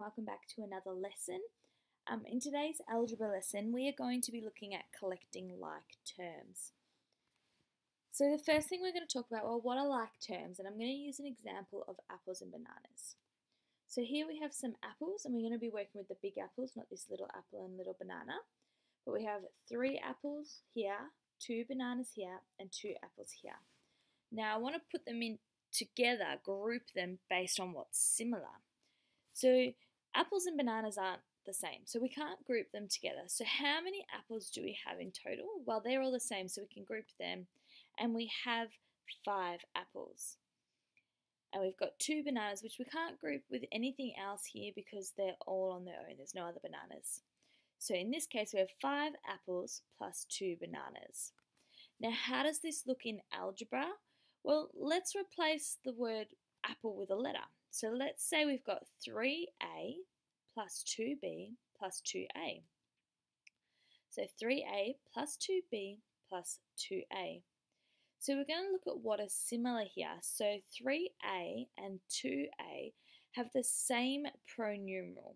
welcome back to another lesson. In today's algebra lesson, we are going to be looking at collecting like terms. So the first thing we're going to talk about, well, what are like terms? And I'm going to use an example of apples and bananas. So here we have some apples, and we're going to be working with the big apples, not this little apple and little banana. But we have 3 apples here, 2 bananas here, and 2 apples here. Now I want to put them in together, group them based on what's similar. So apples and bananas aren't the same, so we can't group them together. So how many apples do we have in total? Well, they're all the same, so we can group them, and we have 5 apples. And we've got 2 bananas, which we can't group with anything else here because they're all on their own. There's no other bananas. So in this case, we have 5 apples plus 2 bananas. Now, how does this look in algebra? Well, let's replace the word apple with a letter. So let's say we've got 3a plus 2b plus 2a. So 3a plus 2b plus 2a. So we're going to look at what is similar here. So 3a and 2a have the same pronumeral.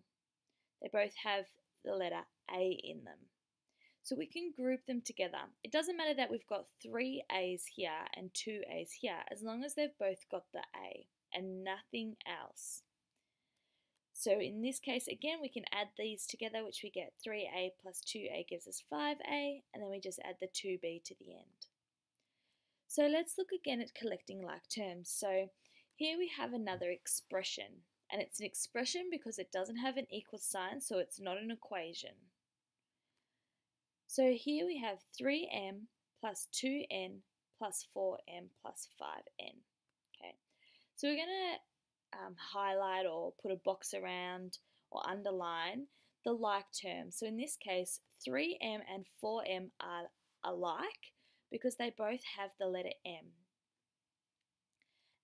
They both have the letter a in them. So we can group them together. It doesn't matter that we've got 3 a's here and 2 a's here, as long as they've both got the a and nothing else. So in this case, again, we can add these together, which we get 3a plus 2a gives us 5a, and then we just add the 2b to the end. So let's look again at collecting like terms. So here we have another expression, and it's an expression because it doesn't have an equal sign, so it's not an equation. So here we have 3m plus 2n plus 4m plus 5n. Okay, so we're going to highlight or put a box around or underline the like terms. So in this case, 3m and 4m are alike because they both have the letter m.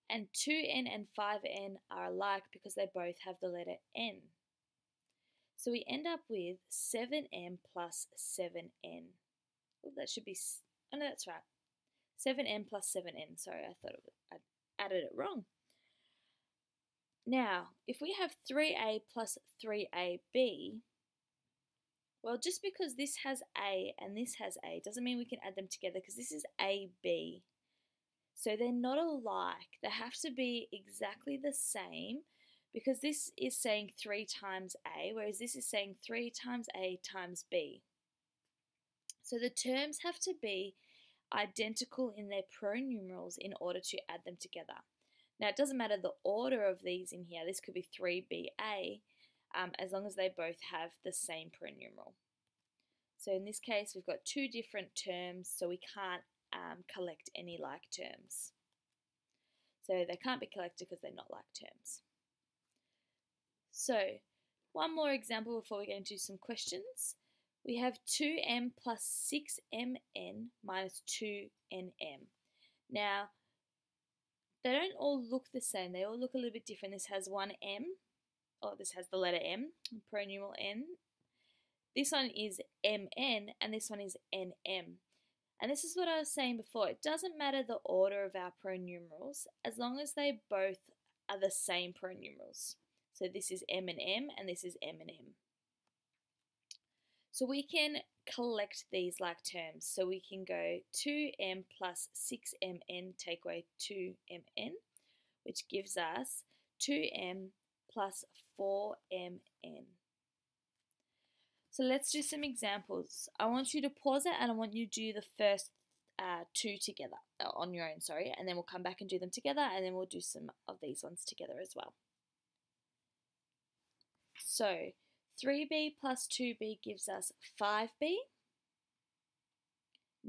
And 2n and 5n are alike because they both have the letter n. So we end up with 7m plus 7n. Oh, that should be, oh no, that's right. 7m plus 7n. Sorry, I thought I'd added it wrong. Now, if we have 3a plus 3ab, well, just because this has a and this has a doesn't mean we can add them together because this is ab. So they're not alike. They have to be exactly the same because this is saying 3 times a, whereas this is saying 3 times a times b. So the terms have to be identical in their pronumerals in order to add them together. Now, it doesn't matter the order of these in here. This could be 3ba, as long as they both have the same pronumeral. So in this case, we've got 2 different terms, so we can't collect any like terms. So they can't be collected because they're not like terms. So one more example before we get into some questions. We have 2m plus 6mn minus 2nm. Now, they don't all look the same. They all look a little bit different. This has one m, or this has the letter m, pronumeral n. This one is mn, and this one is nm. And this is what I was saying before. It doesn't matter the order of our pronumerals, as long as they both are the same pronumerals. So this is m and m, and this is m and m. So we can collect these like terms. So we can go 2m plus 6mn take away 2mn, which gives us 2m plus 4mn. So let's do some examples. I want you to pause it and I want you to do the first 2 together, on your own, sorry, and then we'll come back and do them together, and then we'll do some of these ones together as well. So 3b plus 2b gives us 5b.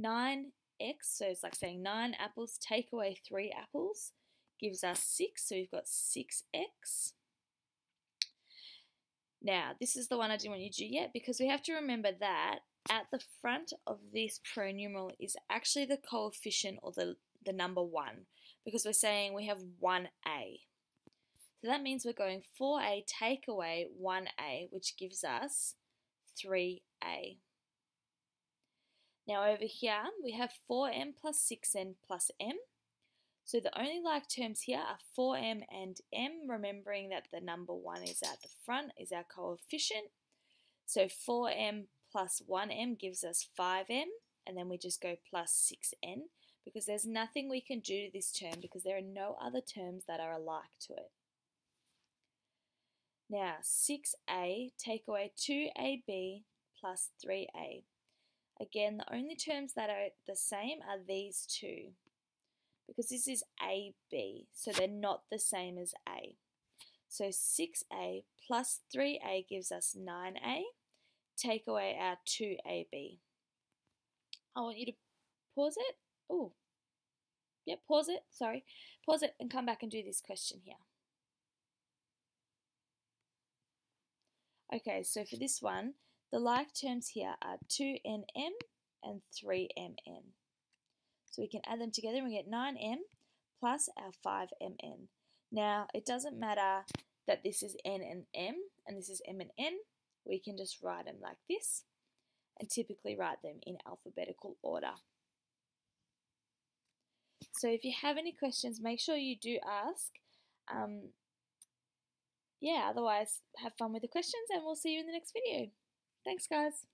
9x, so it's like saying 9 apples take away 3 apples, gives us 6, so we've got 6x. Now, this is the one I didn't want you to do yet because we have to remember that at the front of this pronumeral is actually the coefficient or the number 1 because we're saying we have 1a. So that means we're going 4a take away 1a, which gives us 3a. Now over here we have 4m plus 6n plus m. So the only like terms here are 4m and m, remembering that the number 1 is at the front, is our coefficient. So 4m plus 1m gives us 5m, and then we just go plus 6n, because there's nothing we can do to this term because there are no other terms that are alike to it. Now 6a, take away 2ab plus 3a. Again, the only terms that are the same are these two, because this is AB, so they're not the same as A. So 6A plus 3A gives us 9A. Take away our 2AB. I want you to pause it. Oh, yeah, pause it, sorry. Pause it and come back and do this question here. Okay, so for this one, the like terms here are 2nm and 3mn. So we can add them together and we get 9m plus our 5mn. Now, it doesn't matter that this is n and m and this is m and n. We can just write them like this and typically write them in alphabetical order. So if you have any questions, make sure you do ask. Otherwise, have fun with the questions and we'll see you in the next video. Thanks, guys.